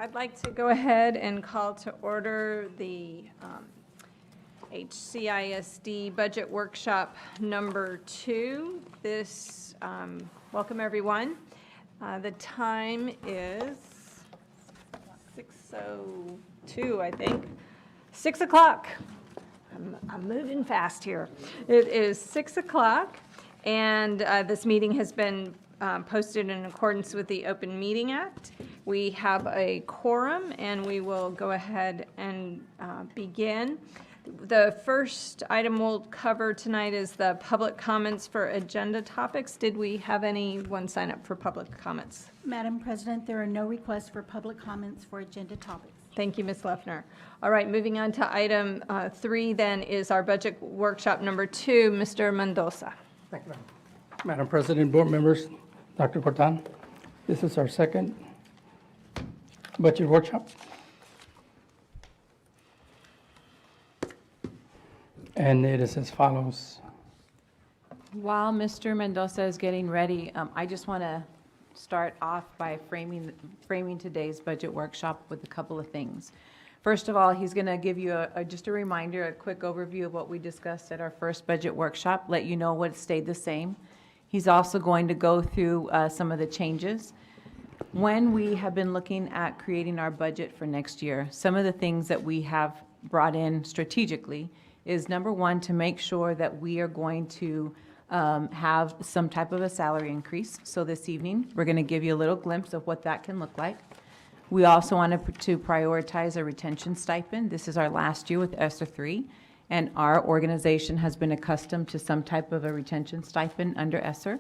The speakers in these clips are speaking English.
I'd like to go ahead and call to order the HCISD Budget Workshop number 2. Welcome everyone. The time is 6:02, I think. 6 o'clock. I'm moving fast here. It is 6 o'clock, and this meeting has been posted in accordance with the Open Meeting Act. We have a quorum, and we will go ahead and begin. The first item we'll cover tonight is the public comments for agenda topics. Did we have anyone sign up for public comments? Madam President, there are no requests for public comments for agenda topics. Thank you, Ms. Leffner. All right, moving on to item 3 then is our budget workshop number 2, Mr. Mendoza. Thank you, Madam President, board members, Dr. Cortan. This is our second budget workshop. And it is as follows. While Mr. Mendoza is getting ready, I just want to start off by framing today's budget workshop with a couple of things. First of all, he's going to give you just a reminder, a quick overview of what we discussed at our first budget workshop, let you know what stayed the same. He's also going to go through some of the changes. When we have been looking at creating our budget for next year, some of the things that we have brought in strategically is, number one, to make sure that we are going to have some type of a salary increase. So this evening, we're going to give you a little glimpse of what that can look like. We also wanted to prioritize a retention stipend. This is our last year with ESSER 3, and our organization has been accustomed to some type of a retention stipend under ESSER.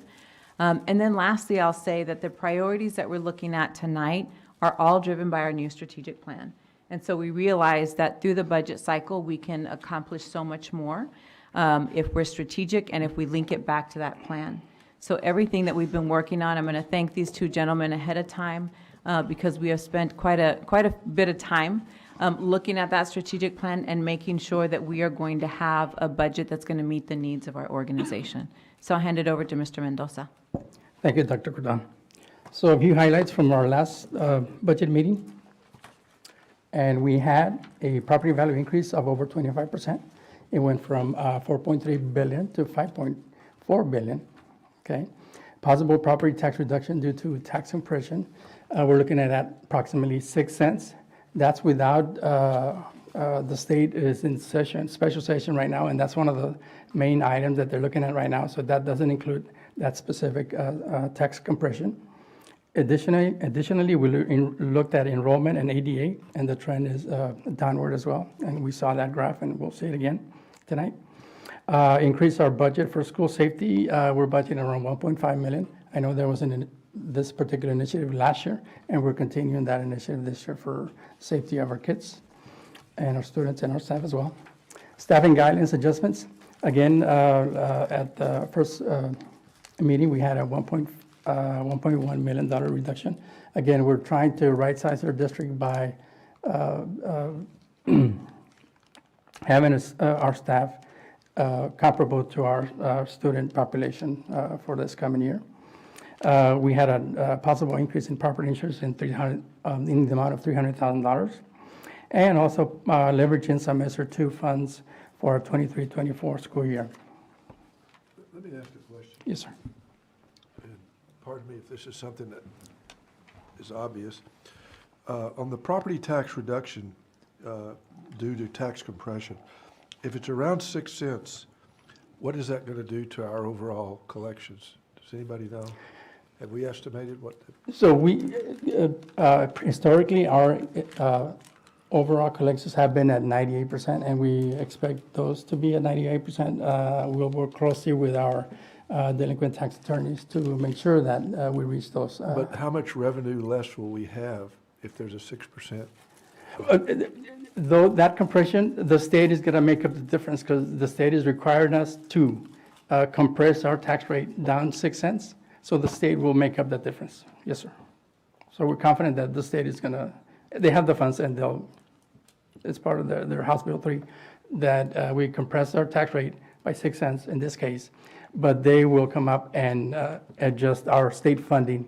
And then lastly, I'll say that the priorities that we're looking at tonight are all driven by our new strategic plan. And so we realize that through the budget cycle, we can accomplish so much more if we're strategic and if we link it back to that plan. So everything that we've been working on, I'm going to thank these two gentlemen ahead of time because we have spent quite a bit of time looking at that strategic plan and making sure that we are going to have a budget that's going to meet the needs of our organization. So I'll hand it over to Mr. Mendoza. Thank you, Dr. Cortan. So a few highlights from our last budget meeting. And we had a property value increase of over 25%. It went from 4.3 billion to 5.4 billion. Okay. Possible property tax reduction due to tax compression. We're looking at approximately 6 cents. That's without the state is in session, special session right now, and that's one of the main items that they're looking at right now. So that doesn't include that specific tax compression. Additionally, we looked at enrollment and ADA, and the trend is downward as well. And we saw that graph, and we'll see it again tonight. Increase our budget for school safety. We're budgeting around 1.5 million. I know there was this particular initiative last year, and we're continuing that initiative this year for safety of our kids and our students and our staff as well. Staffing guidelines adjustments. Again, at the first meeting, we had a $1.1 million reduction. Again, we're trying to right-size our district by having our staff comparable to our student population for this coming year. We had a possible increase in property insurance in the amount of $300,000, and also leveraging some ESSER 2 funds for our 23-24 school year. Let me ask a question. Yes, sir. And pardon me if this is something that is obvious. On the property tax reduction due to tax compression, if it's around 6 cents, what is that going to do to our overall collections? Does anybody know? Have we estimated what? So we, historically, our overall collections have been at 98%, and we expect those to be at 98%. We'll work closely with our delinquent tax attorneys to make sure that we reach those. But how much revenue less will we have if there's a 6%? Though that compression, the state is going to make up the difference because the state is requiring us to compress our tax rate down 6 cents. So the state will make up that difference. Yes, sir. So we're confident that the state is going to, they have the funds and it's part of their House Bill 3, that we compress our tax rate by 6 cents in this case, but they will come up and adjust our state funding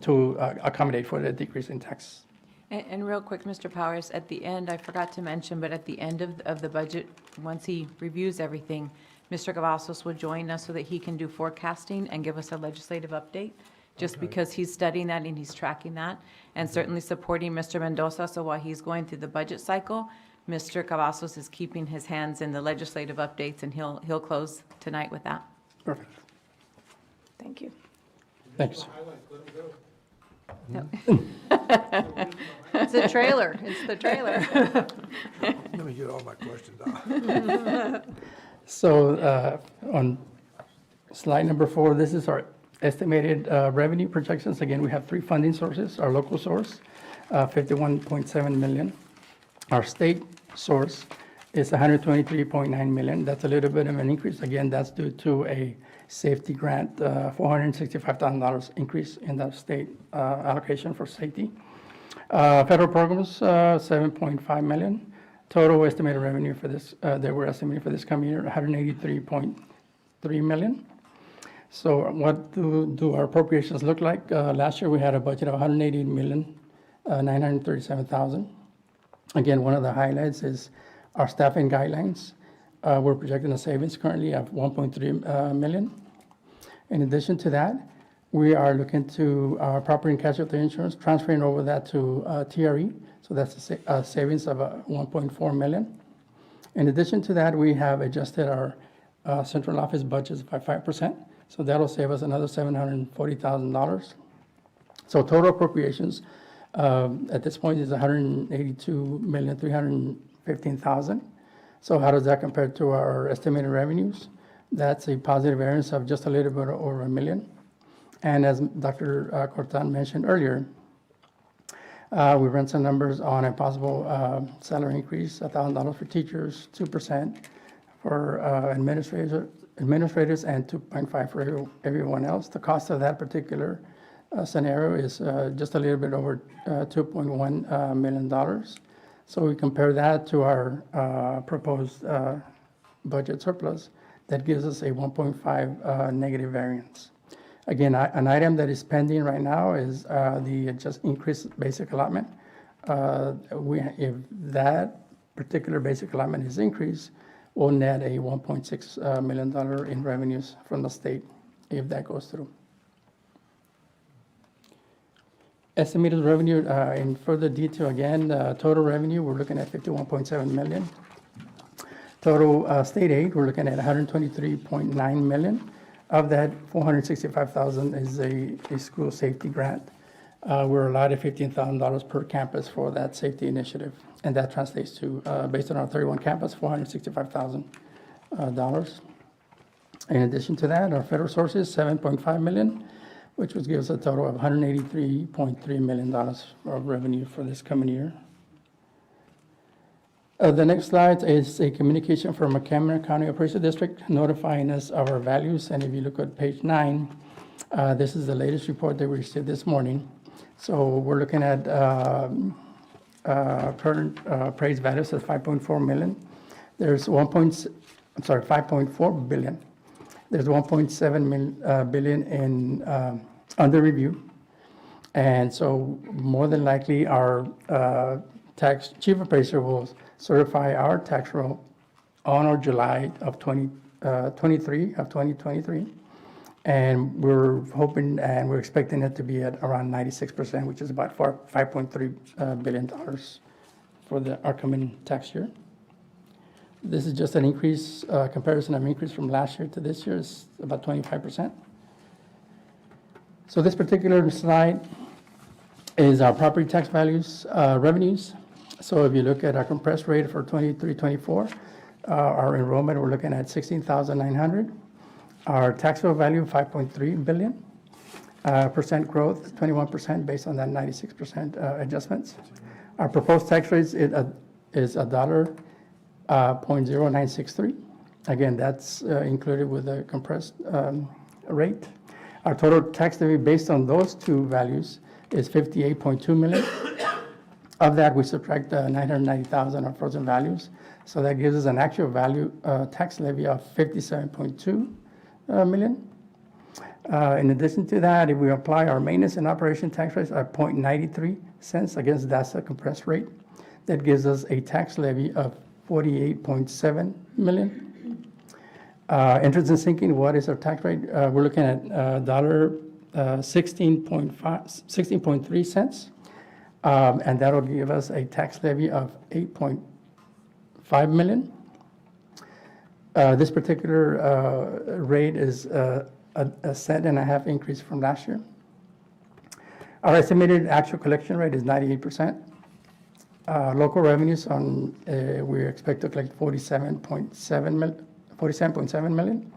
to accommodate for the decrease in tax. And real quick, Mr. Powers, at the end, I forgot to mention, but at the end of the budget, once he reviews everything, Mr. Cavazos will join us so that he can do forecasting and give us a legislative update, just Okay. because he's studying that and he's tracking that, and certainly supporting Mr. Mendoza. So while he's going through the budget cycle, Mr. Cavazos is keeping his hands in the legislative updates, and he'll close tonight with that. Perfect. Thank you. Thanks. It's a trailer, it's the trailer. Let me get all my questions out. So on slide number 4, this is our estimated revenue projections. Again, we have 3 funding sources. Our local source, 51.7 million. Our state source is 123.9 million. That's a little bit of an increase. Again, that's due to a safety grant, $465,000 increase in the state allocation for safety. Federal programs, 7.5 million. Total estimated revenue for this, that we're estimating for this coming year, 183.3 million. So what do our appropriations look like? Last year, we had a budget of 180,937,000. Again, one of the highlights is our staffing guidelines. We're projecting a savings currently of 1.3 million. In addition to that, we are looking to our property and casualty insurance, transferring over that to TRE. So that's a savings of 1.4 million. In addition to that, we have adjusted our central office budgets by 5%. So that'll save us another $740,000. So total appropriations at this point is 182,315,000. So how does that compare to our estimated revenues? That's a positive variance of just a little bit over $1 million. And as Dr. Cortan mentioned earlier, we ran some numbers on a possible salary increase, $1,000 for teachers, 2% for administrators, and 2.5% for everyone else. The cost of that particular scenario is just a little bit over $2.1 million. So we compare that to our proposed budget surplus. That gives us a 1.5 negative variance. Again, an item that is pending right now is the just increased basic allotment. If that particular basic allotment is increased, we'll net a $1.6 million in revenues from the state if that goes through. Estimated revenue in further detail, again, total revenue, we're looking at 51.7 million. Total state aid, we're looking at 123.9 million. Of that, 465,000 is a school safety grant. We're allotted $15,000 per campus for that safety initiative, and that translates to, based on our 31 campus, $465,000. In addition to that, our federal sources, 7.5 million, which would give us a total of $183.3 million of revenue for this coming year. The next slide is a communication from a Cameron County Appraisal District notifying us of our values. And if you look at page 9, this is the latest report that we received this morning. So we're looking at current appraised values of 5.4 million. There's 5.4 billion. There's 1.7 billion in under review. And so more than likely our tax chief appraiser will certify our tax roll on or July of 2023. And we're hoping and we're expecting it to be at around 96%, which is about $5.3 billion for our coming tax year. This is just an increase, comparison of increase from last year to this year is about 25%. So this particular slide is our property tax values, revenues. So if you look at our compressed rate for 23-24, our enrollment, we're looking at 16,900. Our taxable value, 5.3 billion. Percent growth, 21% based on that 96% adjustments. Our proposed tax rate is $0.0963. Again, that's included with the compressed rate. Our total tax levy based on those two values is 58.2 million. Of that, we subtract 990,000 of frozen values. So that gives us an actual value tax levy of 57.2 million. In addition to that, if we apply our maintenance and operation tax rates at 0.93 cents against that's a compressed rate, that gives us a tax levy of 48.7 million. Interest and sinking, what is our tax rate? We're looking at $16.3 cents, and that'll give us a tax levy of 8.5 million. This particular rate is a cent and a half increase from last year. Our estimated actual collection rate is 98%. Local revenues we expect to collect 47.7 million.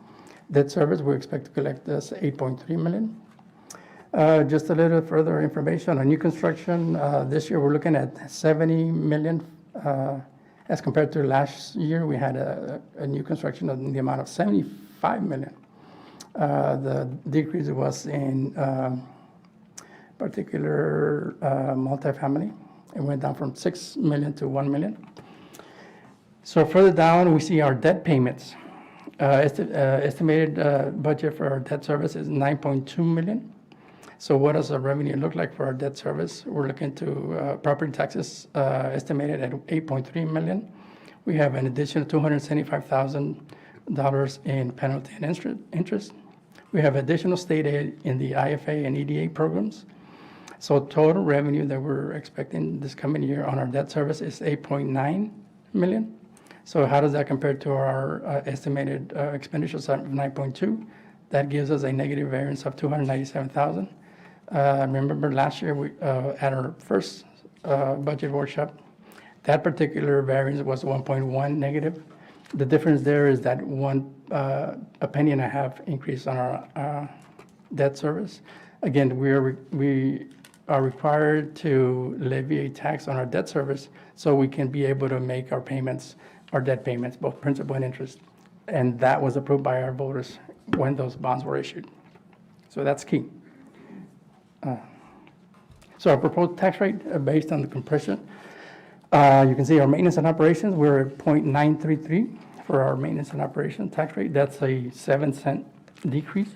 Debt service, we expect to collect 8.3 million. Just a little further information on new construction. This year, we're looking at 70 million. As compared to last year, we had a new construction in the amount of 75 million. The decrease was in particular multifamily. It went down from 6 million to 1 million. So further down, we see our debt payments. Estimated budget for our debt service is 9.2 million. So what does our revenue look like for our debt service? We're looking to property taxes estimated at 8.3 million. We have an additional $275,000 in penalty and interest. We have additional state aid in the IFA and EDA programs. So total revenue that we're expecting this coming year on our debt service is 8.9 million. So how does that compare to our estimated expenditures of 9.2? That gives us a negative variance of 297,000. Remember last year we at our first budget workshop, that particular variance was 1.1 negative. The difference there is that a penny and a half increase on our debt service. Again, we are required to levy a tax on our debt service so we can be able to make our payments, our debt payments, both principal and interest. And that was approved by our voters when those bonds were issued. So that's key. So our proposed tax rate based on the compression, you can see our maintenance and operations, we're at 0.933 for our maintenance and operation tax rate. That's a 7-cent decrease.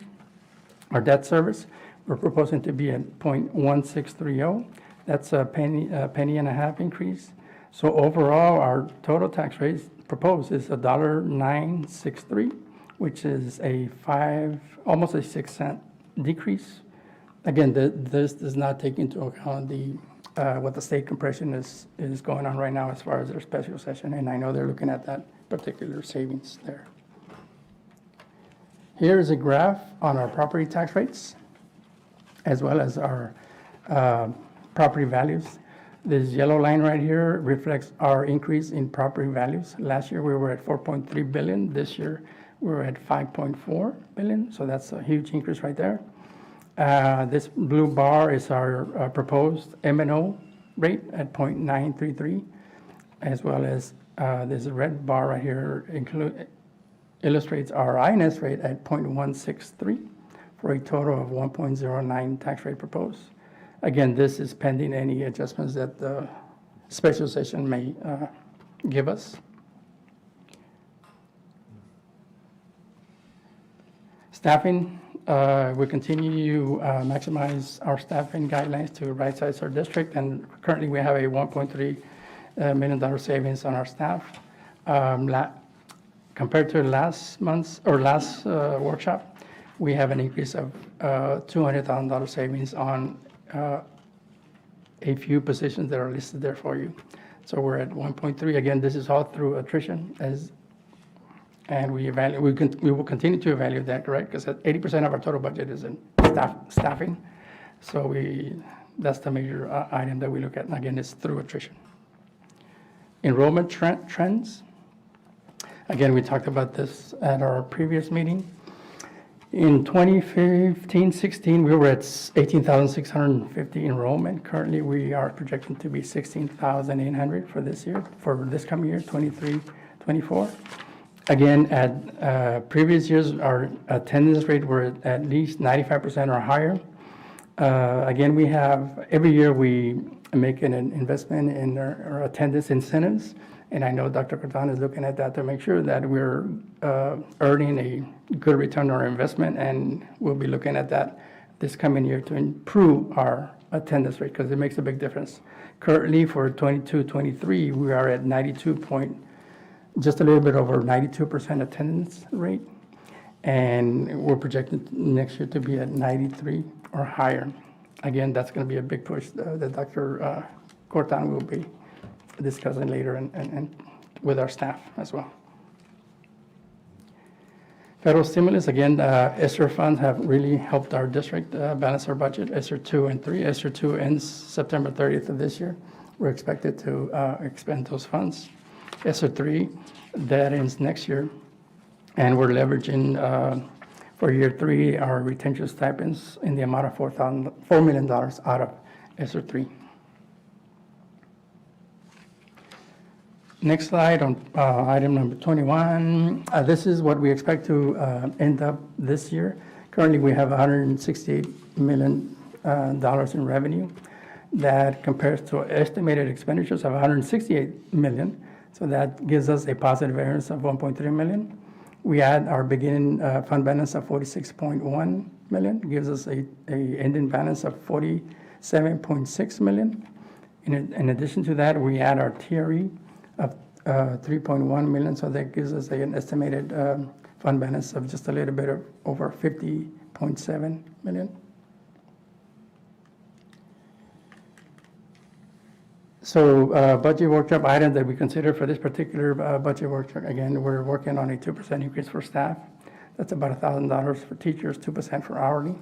Our debt service, we're proposing to be at 0.1630. That's a penny and a half increase. So overall, our total tax rate proposed is $1.963, which is almost a 6-cent decrease. Again, this does not take into account what the state compression is going on right now as far as their special session, and I know they're looking at that particular savings there. Here is a graph on our property tax rates, as well as our property values. This yellow line right here reflects our increase in property values. Last year, we were at 4.3 billion. This year, we're at 5.4 billion, so that's a huge increase right there. This blue bar is our proposed M&O rate at 0.933, as well as this red bar right here illustrates our INS rate at 0.163 for a total of 1.09 tax rate proposed. Again, this is pending any adjustments that the special session may give us. Staffing, we continue to maximize our staffing guidelines to right-size our district, and currently we have a $1.3 million savings on our staff. Compared to last workshop, we have an increase of $200,000 savings on a few positions that are listed there for you. So we're at 1.3. Again, this is all through attrition, and we will continue to evaluate that, correct? Because 80% of our total budget is in staffing. So that's the major item that we look at. And again, it's through attrition. Enrollment trends. Again, we talked about this at our previous meeting. In 2015-16, we were at 18,650 enrollment. Currently, we are projecting to be 16,800 for this coming year, 23-24. Again, at previous years, our attendance rate were at least 95% or higher. Again, we have, every year we make an investment in our attendance incentives, and I know Dr. Corton is looking at that to make sure that we're earning a good return on our investment, and we'll be looking at that this coming year to improve our attendance rate, because it makes a big difference. Currently, for 22-23, we are at just a little bit over 92% attendance rate, and we're projected next year to be at 93 or higher. Again, that's going to be a big push that Dr. Corton will be discussing later and with our staff as well. Federal stimulus, again, ESSER funds have really helped our district balance our budget, ESSER 2 and 3. ESSER 2 ends September 30th of this year. We're expected to expend those funds. ESSER 3, that ends next year. And we're leveraging, for year 3, our retention stipends in the amount of $4 million out of ESSER 3. Next slide on item number 21. This is what we expect to end up this year. Currently, we have $168 million in revenue. That compares to estimated expenditures of $168 million. So that gives us a positive variance of $1.3 million. We add our beginning fund balance of $46.1 million, gives us a ending balance of $47.6 million. In addition to that, we add our TRE of $3.1 million, so that gives us an estimated fund balance of just a little bit of over $50.7 million. So budget workshop item that we consider for this particular budget workshop, again, we're working on a 2% increase for staff. That's about $1,000 for teachers, 2% for hourly.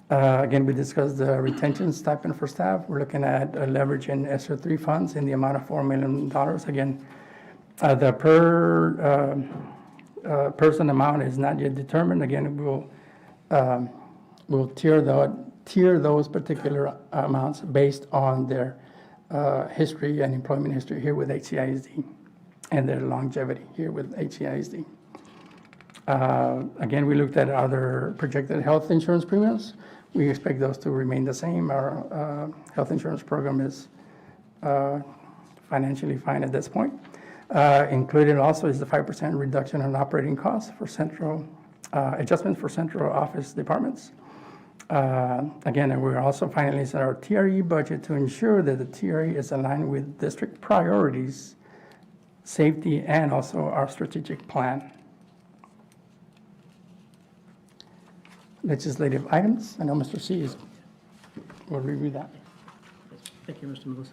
Again, we discussed the retention stipend for staff. We're looking at leveraging ESSER 3 funds in the amount of $4 million. Again, the per person amount is not yet determined. Again, we'll tier those particular amounts based on their history and employment history here with HCISD and their longevity here with HCISD. Again, we looked at other projected health insurance premiums. We expect those to remain the same. Our health insurance program is financially fine at this point. Included also is the 5% reduction in operating costs for central adjustments for central office departments. Again, and we're also finalizing our TRE budget to ensure that the TRE is aligned with district priorities, safety, and also our strategic plan. Legislative items. I know Mr. C will review that. Thank you, Mr. Mendoza.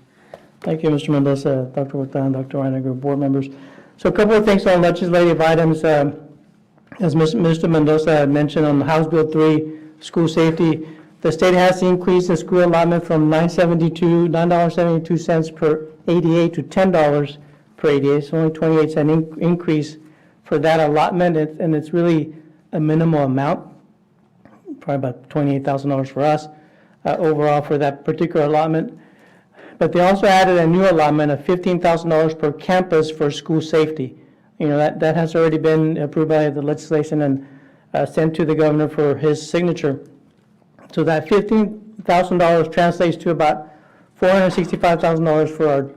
Thank you, Mr. Mendoza, Dr. Corton, Dr. Reiniger, board members. So a couple of things on legislative items. As Mr. Mendoza had mentioned on House Bill 3, school safety, the state has increased the school allotment from $9.72 per ADA to $10 per ADA. It's only 28-cent increase for that allotment, and it's really a minimal amount, probably about $28,000 for us overall for that particular allotment. But they also added a new allotment of $15,000 per campus for school safety. You know, that has already been approved by the legislation and sent to the governor for his signature. So that $15,000 translates to about $465,000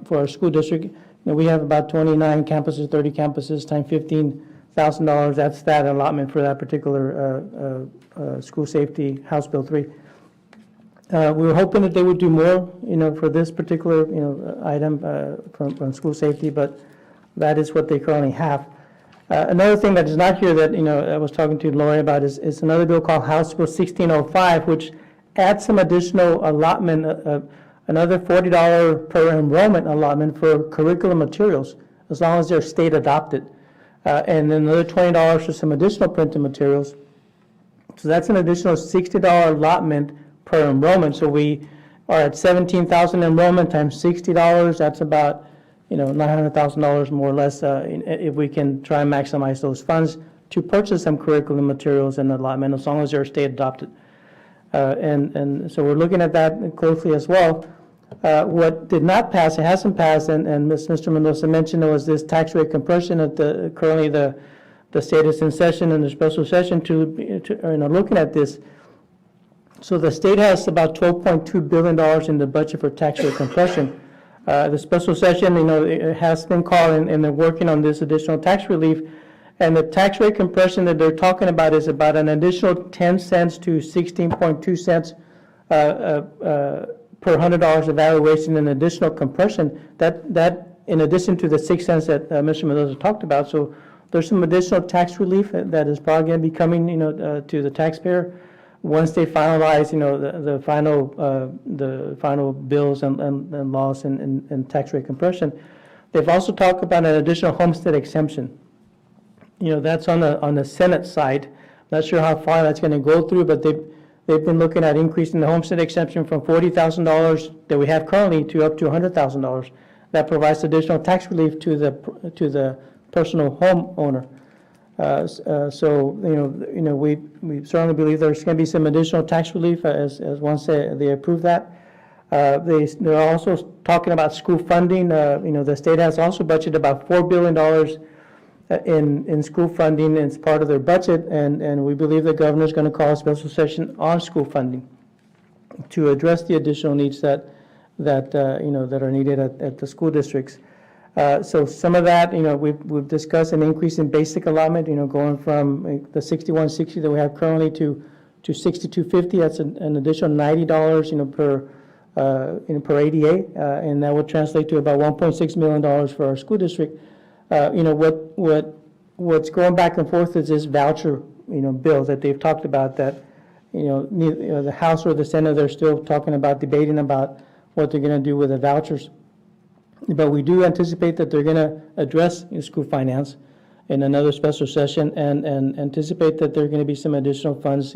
for our school district. You know, we have about 29 campuses, 30 campuses, times $15,000. That's that allotment for that particular school safety, House Bill 3. We were hoping that they would do more, you know, for this particular, you know, item from school safety, but that is what they currently have. Another thing that is not here that, you know, I was talking to Lori about is another bill called House Bill 1605, which adds some additional allotment, another $40 per enrollment allotment for curriculum materials, as long as they're state adopted. And then another $20 for some additional printed materials. So that's an additional $60 allotment per enrollment. So we are at 17,000 enrollment times $60. That's about, you know, $900,000 more or less if we can try and maximize those funds to purchase some curriculum materials and allotment as long as they're state adopted. And so we're looking at that closely as well. What did not pass, it hasn't passed, and Mr. Mendoza mentioned, was this tax rate compression that currently the state is in session and the special session to you know, looking at this. So the state has about $12.2 billion in the budget for tax rate compression. The special session, it has been called, and they're working on this additional tax relief. And the tax rate compression that they're talking about is about an additional 10 cents to 16.2 cents per $100 of valuation, an additional compression. That in addition to the 6 cents that Mr. Mendoza talked about. So there's some additional tax relief that is probably going to be coming, to the taxpayer once they finalize, the final bills and laws and tax rate compression. They've also talked about an additional homestead exemption. That's on the Senate side. Not sure how far that's going to go through, but they've been looking at increasing the homestead exemption from $40,000 that we have currently to up to $100,000. That provides additional tax relief to the personal homeowner. So we certainly believe there's going to be some additional tax relief as once they approve that. They're also talking about school funding. The state has also budgeted about $4 billion in school funding as part of their budget, and we believe the governor's going to call a special session on school funding to address the additional needs that are needed at the school districts. So some of that, we've discussed an increase in basic allotment, going from the $61.60 that we have currently to $62.50. That's an additional $90, per ADA, and that would translate to about $1.6 million for our school district. What's going back and forth is this voucher, bill that they've talked about that, the House or the Senate, they're still talking about, debating about what they're going to do with the vouchers. But we do anticipate that they're going to address school finance in another special session and anticipate that there are going to be some additional funds,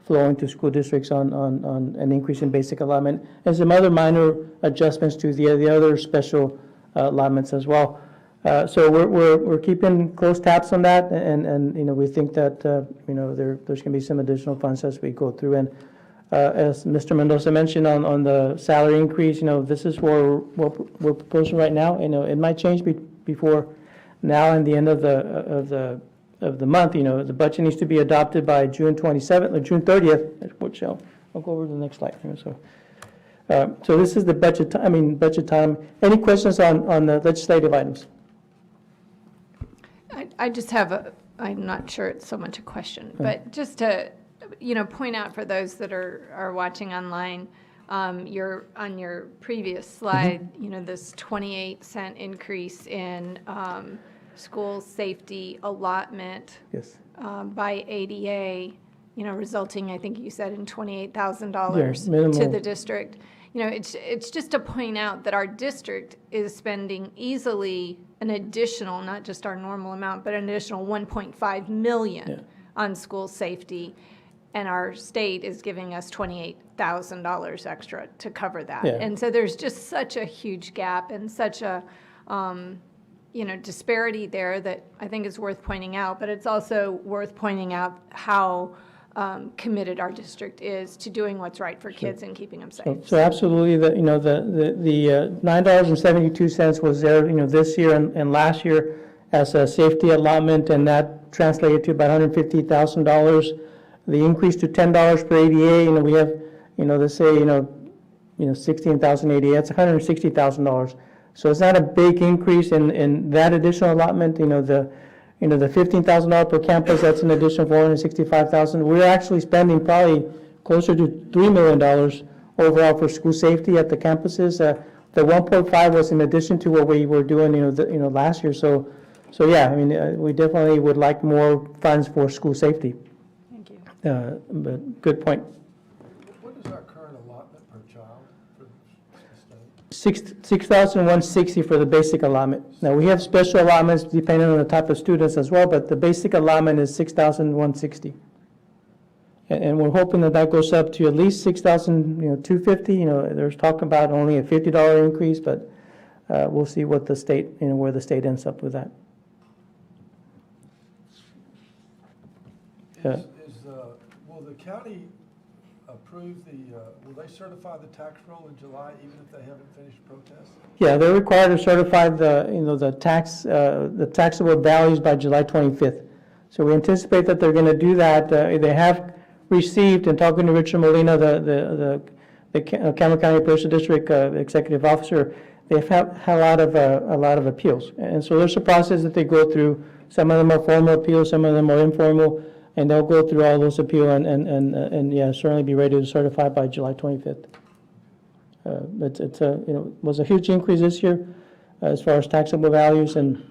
flowing to school districts on an increase in basic allotment and some other minor adjustments to the other special allotments as well. So we're keeping close tabs on that, and we think that there's going to be some additional funds as we go through. And as Mr. Mendoza mentioned on the salary increase, this is what we're proposing right now. It might change before now and the end of the month. The budget needs to be adopted by June 27th or June 30th, which I'll go over to the next slide. So this is the budget time. Any questions on the legislative items? I just have I'm not sure it's so much a question, but just to, point out for those that are watching online, on your previous slide, this 28-cent increase in school safety allotment Yes. by ADA, resulting, I think you said, in $28,000 minimal. to the district. It's just to point out that our district is spending easily an additional, not just our normal amount, but an additional $1.5 million on school safety, and our state is giving us $28,000 extra to cover that. Yeah. And so there's just such a huge gap and such a disparity there that I think is worth pointing out, but it's also worth pointing out how committed our district is to doing what's right for kids and keeping them safe. So absolutely, the $9.72 was there, this year and last year as a safety allotment, and that translated to about $150,000. The increase to $10 per ADA, we have, let's say, 16,000 ADA, that's $160,000. So it's not a big increase in that additional allotment. The $15,000 per campus, that's an additional $465,000. We're actually spending probably closer to $3 million overall for school safety at the campuses. The 1.5 was in addition to what we were doing, last year. So yeah, we definitely would like more funds for school safety. Thank you. But good point. What is our current allotment per child for the state? $6,160 for the basic allotment. Now, we have special allotments depending on the type of students as well, but the basic allotment is $6,160. And we're hoping that goes up to at least $6,250. There's talk about only a $50 increase, but we'll see what the state, where the state ends up with that. Will the county approve will they certify the tax roll in July even if they haven't finished protests? Yeah, they're required to certify the taxable values by July 25th. So we anticipate that they're going to do that. They have received, and talking to Richard Molina, the Cameron County Police District Executive Officer, they've had a lot of appeals. And so there's a process that they go through. Some of them are formal appeals, some of them are informal, and they'll go through all those appeals and yeah, certainly be ready to certify by July 25th. It's a, was a huge increase this year as far as taxable values, and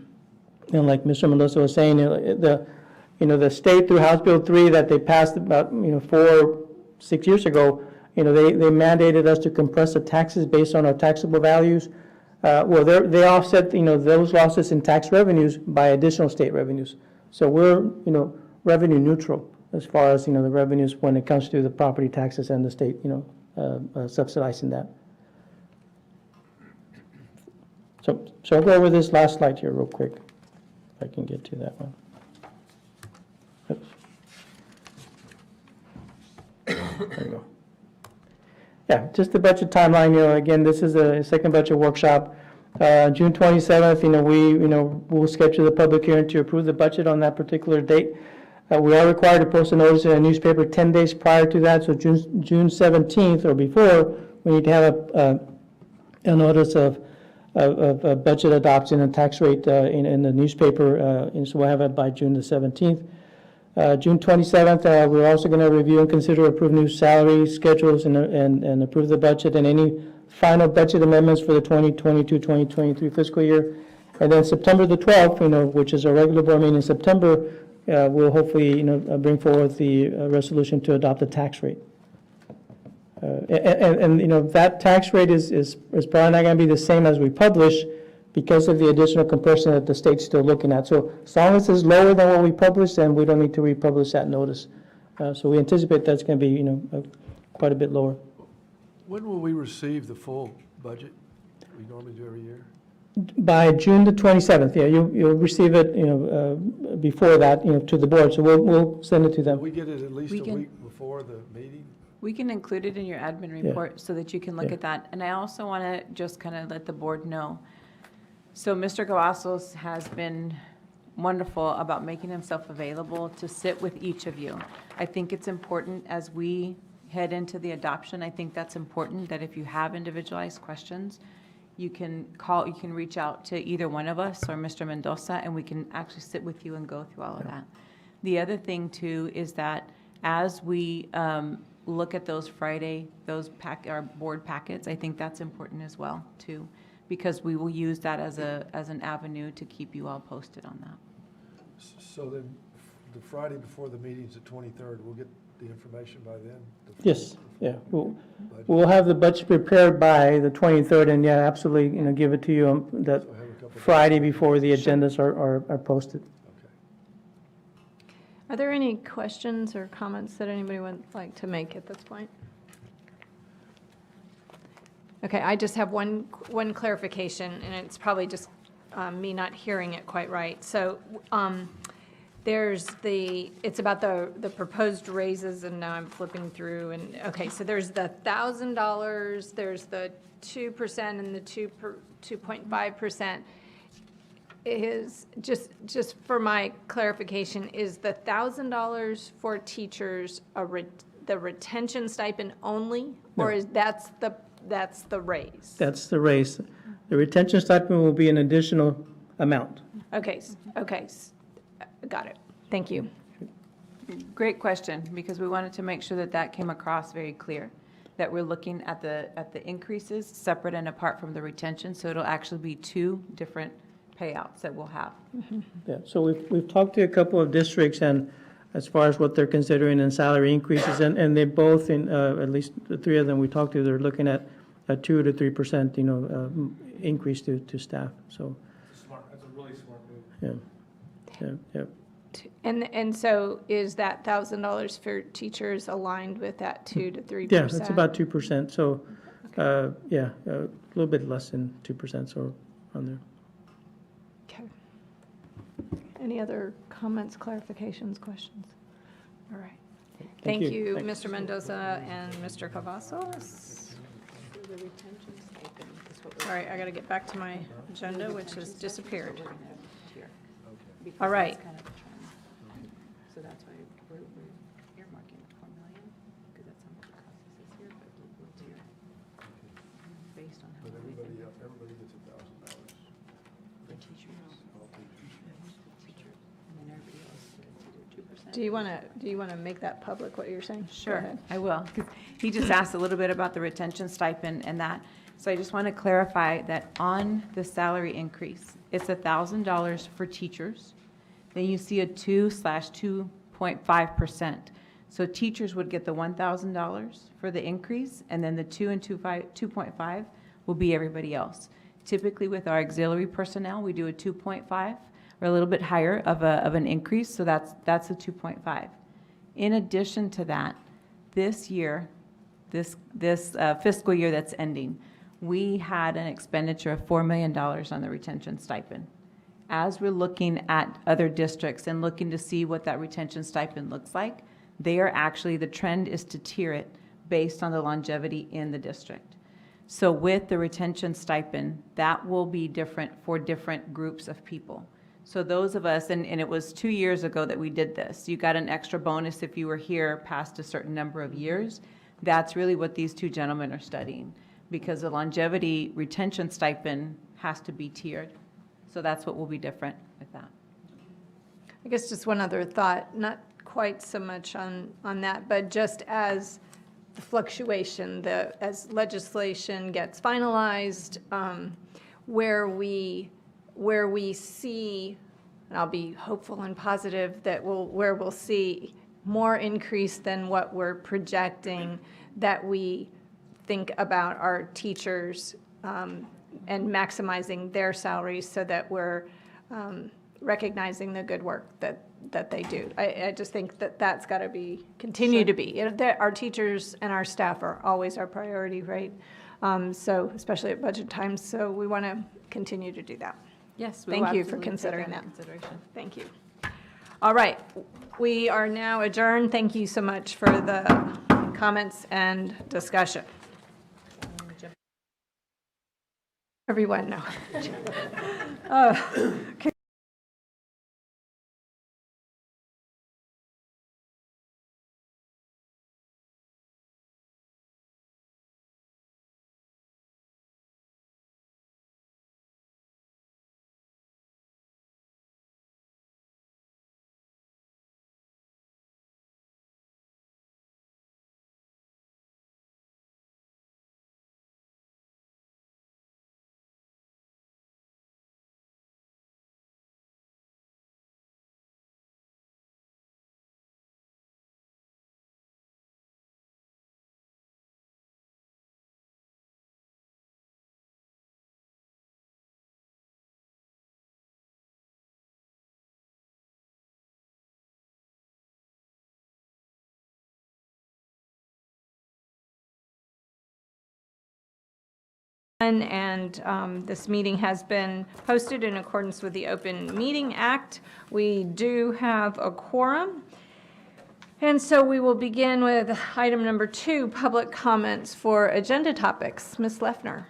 like Mr. Mendoza was saying, the state through House Bill 3 that they passed about 4-6 years ago, they mandated us to compress the taxes based on our taxable values. Well, they offset those losses in tax revenues by additional state revenues. So we're revenue neutral as far as the revenues when it comes to the property taxes and the state subsidizing that. So I'll go over this last slide here real quick, if I can get to that one. Oops. There we go. Yeah, just the budget timeline. Again, this is a second budget workshop. June 27th. We'll schedule the public hearing to approve the budget on that particular date. We are required to post a notice in a newspaper 10 days prior to that. So June 17th or before, we need to have a notice of budget adoption and tax rate in the newspaper, and so we'll have it by June the 17th. June 27th, we're also going to review and consider approve new salary schedules and approve the budget and any final budget amendments for the 2022-2023 fiscal year. And then September the 12th, which is a regular board meeting in September, we'll hopefully bring forward the resolution to adopt the tax rate. That tax rate is probably not going to be the same as we publish because of the additional compression that the state's still looking at. So as long as it's lower than what we publish, then we don't need to republish that notice. So we anticipate that's going to be quite a bit lower. When will we receive the full budget we normally do every year? By June the 27th, yeah, you'll receive it, before that, to the board. So we'll send it to Will them. we get it at least We a can- week before the meeting? We can include it in your admin report so that you can look Yeah. at that. And I also want to just kind of let the board know. So Mr. Cavazos has been wonderful about making himself available to sit with each of you. I think it's important as we head into the adoption, I think that's important, that if you have individualized questions, you can reach out to either one of us or Mr. Mendoza, and we can actually sit with you and go through all of that. The other thing too is that as we look at those Friday, our board packets, I think that's important as well too, because we will use that as an avenue to keep you all posted on that. So then, the Friday before the meeting's the 23rd, we'll get the information by then? Yes, yeah. Budget? We'll have the budget prepared by the 23rd, and yeah, absolutely, give it to you that So I have a couple of- Friday before the agendas are posted. Okay. Are there any questions or comments that anybody would like to make at this point? Okay, I just have one clarification, and it's probably just me not hearing it quite right. So it's about the proposed raises, and now I'm flipping through, and, okay, so there's the $1,000, there's the 2% and the 2.5%. Is, just for my clarification, is the $1,000 for teachers the retention stipend only? Or No. is that's the raise? That's the raise. The retention stipend will be an additional amount. Okay, got it. Thank you. Great question, because we wanted to make sure that that came across very clear, that we're looking at the increases separate and apart from the retention, so it'll actually be two different payouts that we'll have. Yeah, so we've talked to a couple of districts, and as far as what they're considering in salary increases, and they both, at least the three of them we talked to, they're looking at a 2 to 3%, increase to staff, so. Smart, that's a really smart move. Yeah. And so is that $1,000 for teachers aligned with that 2 to 3%? Yeah, it's about 2%, so, yeah, a little bit less than 2%, so on there. Okay. Any other comments, clarifications, questions? All right. Thank you, Thanks. Mr. Mendoza and Mr. Cavazos. All right, I got to get back to my agenda, which has disappeared. All right. So that's why we're earmarking the $4 million. everybody gets $1,000. Do you want to make that public, what you're saying? Go Sure, ahead. I will. 'Cause he just asked a little bit about the retention stipend and that. So I just want to clarify that on the salary increase, it's $1,000 for teachers. Then you see a 2/2.5%. So teachers would get the $1,000 for the increase, and then the 2.5 will be everybody else. Typically with our auxiliary personnel, we do a 2.5 or a little bit higher of an increase, so that's a 2.5. In addition to that, this year, this fiscal year that's ending, we had an expenditure of $4 million on the retention stipend. As we're looking at other districts and looking to see what that retention stipend looks like, they are actually, the trend is to tier it based on the longevity in the district. So with the retention stipend, that will be different for different groups of people. So those of us, and it was 2 years ago that we did this, you got an extra bonus if you were here past a certain number of years. That's really what these two gentlemen are studying, because the longevity retention stipend has to be tiered. So that's what will be different with that. I guess just one other thought, not quite so much on that, but just as the fluctuation, as legislation gets finalized, where we see, and I'll be hopeful and positive that where we'll see more increase than what we're projecting, that we think about our teachers and maximizing their salaries so that we're recognizing the good work that they do. I just think that that's got to continue to be. Our teachers and our staff are always our priority, right? So especially at budget times, so we want to continue to do that. Yes, we Thank will you for absolutely take considering into that. consideration. Thank you. All right, we are now adjourned. Thank you so much for the comments and discussion. Everyone, no. And this meeting has been posted in accordance with the Open Meeting Act. We do have a quorum. And so we will begin with item number 2, public comments for agenda topics. Ms. Leffner.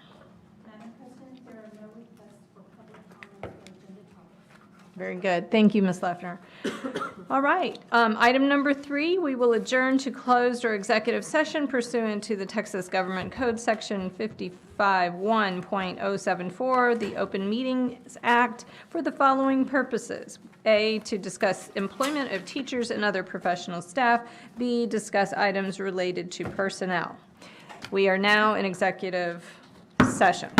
Madam President, there are no requests for public comment for agenda topics. Very good. Thank you, Ms. Leffner. All right. Item number 3, we will adjourn to closed or executive session pursuant to the Texas Government Code Section 55.1.074, the Open Meetings Act, for the following purposes. A, to discuss employment of teachers and other professional staff. B, discuss items related to personnel. We are now in executive session.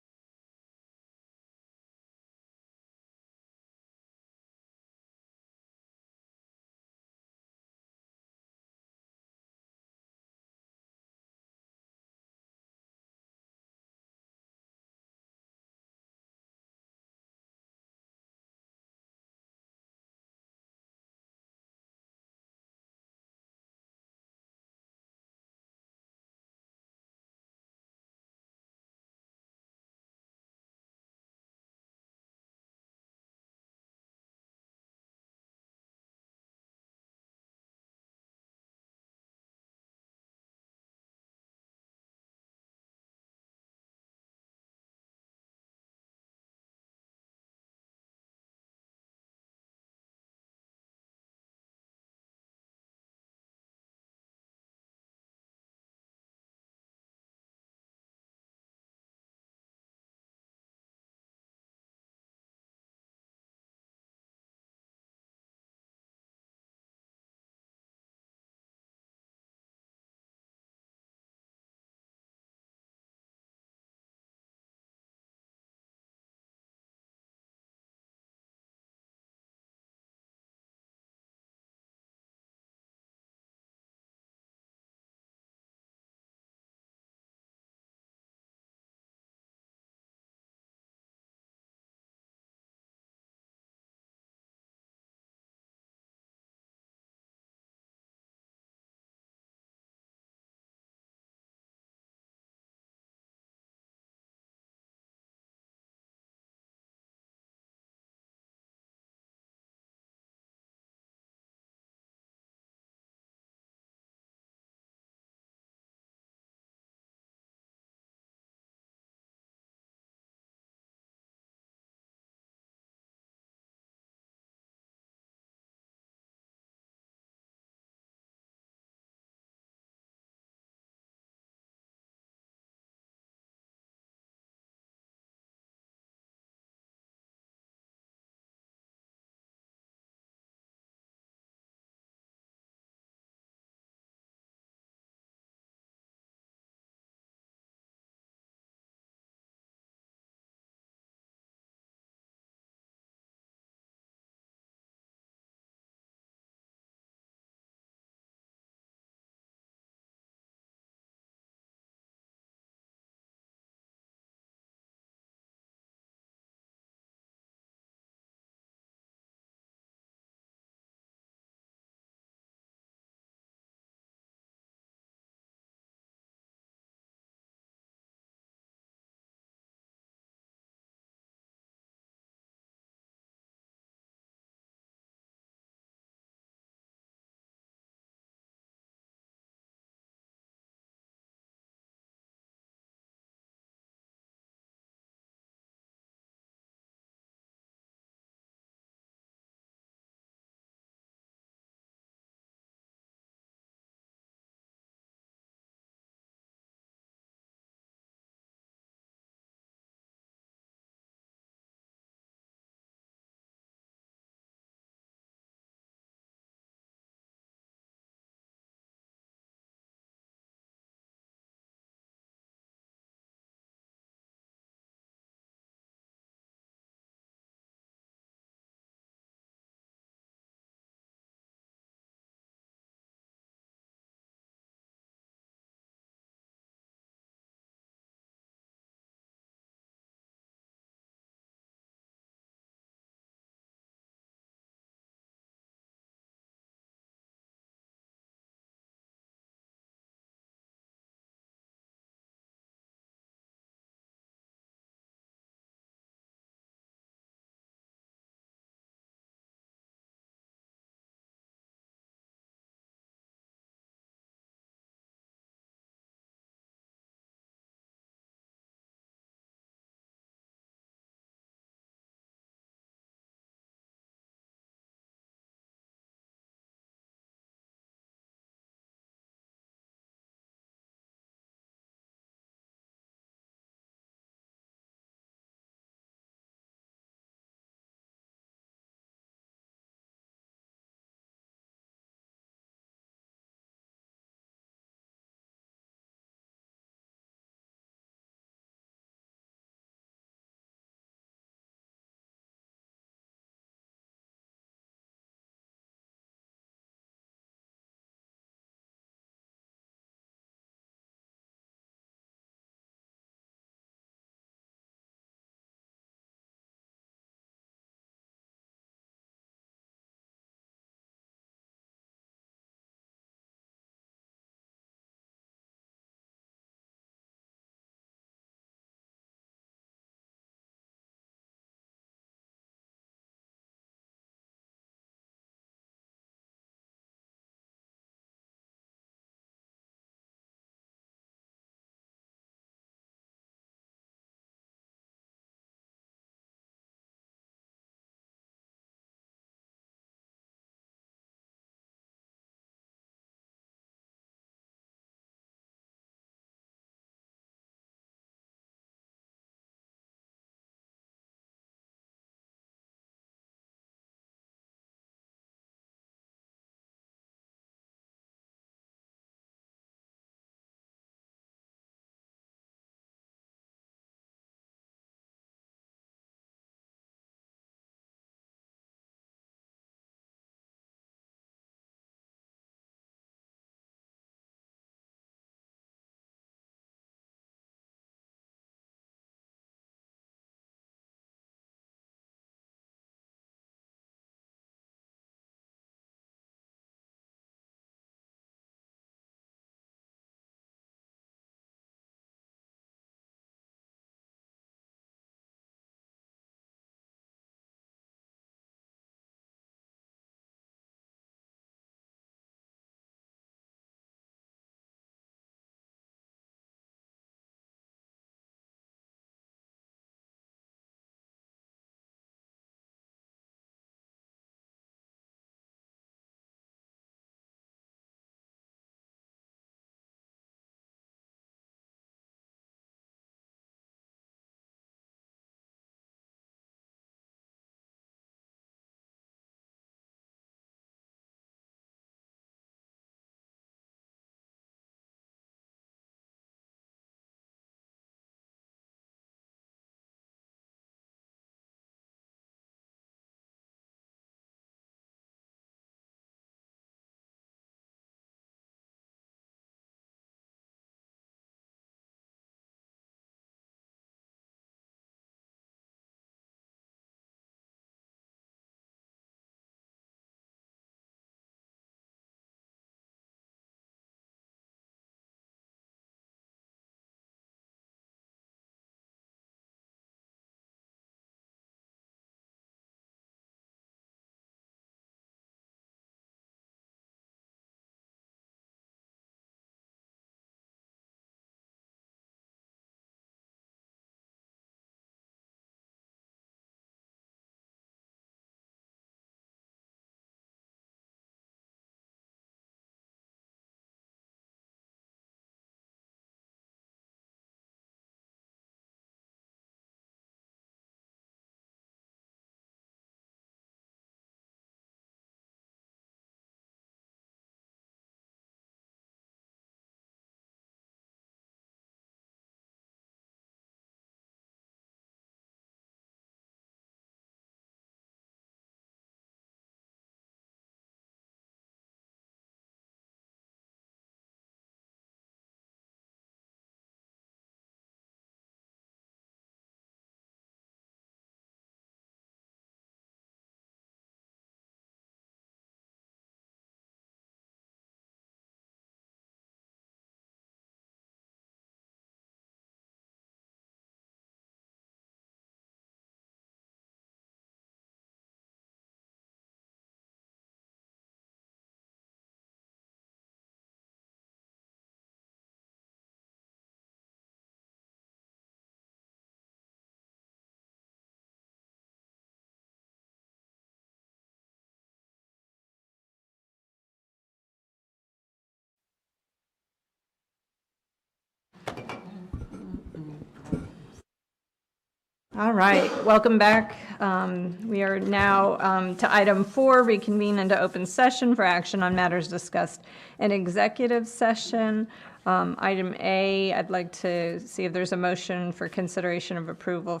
All right, welcome back. We are now to item 4, reconvene into open session for action on matters discussed in executive session. Item A, I'd like to see if there's a motion for consideration of approval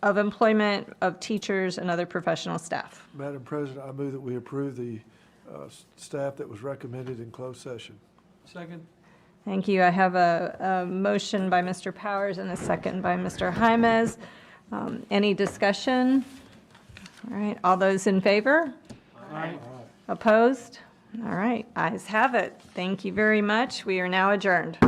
of employment of teachers and other professional staff. Madam President, I move that we approve the staff that was recommended in closed session. Second? Thank you. I have a motion by Mr. Powers and a second by Mr. Jaimez. Any discussion? All right, all those in favor? Aye. Opposed? All right, ayes have it. Thank you very much. We are now adjourned.